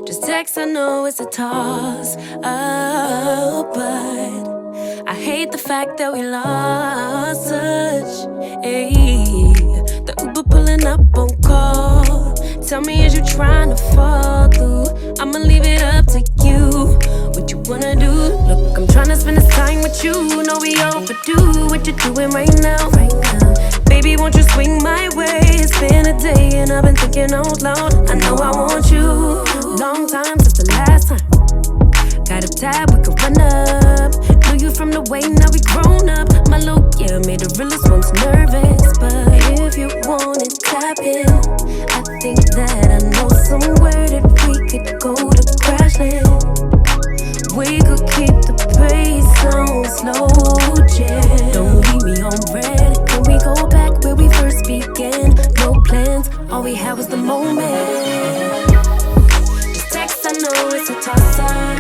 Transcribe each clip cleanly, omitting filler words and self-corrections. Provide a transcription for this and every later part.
Just text, I know it's a toss up, but I hate the fact that we lost touch. Ayy, the Uber pulling up on call. Tell me, is you trying to fall through? I'ma leave it up to you. What you wanna do? Look, I'm trying to spend this time with you. Know we overdue. What you doing right now? Baby, won't you swing my way? It's been a day and I've been thinking out loud. I know I want you. Long time since the last time. Got a tab, we could run up. Knew you from the way, now we grown up. My look, yeah, made the realest ones nervous. But if you want it, tap in. I think that I know somewhere that we could go to crash land. We could keep the pace on slow jam. Don't leave me on red. Can we go back where we first began? No plans, all we had was the moment. Just text, I know it's a toss-up.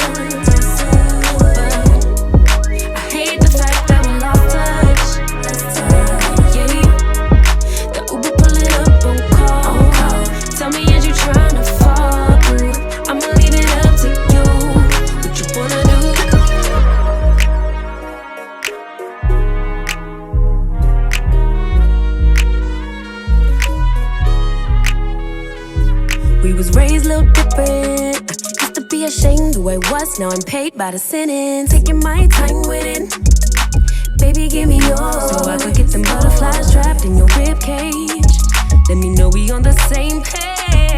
We was raised a little different. Used to be ashamed who I was, now I'm paid by the sentence. Taking my time with it. Baby, give me yours, so I could get them butterflies trapped in your rib cage. Let me know we on the same page.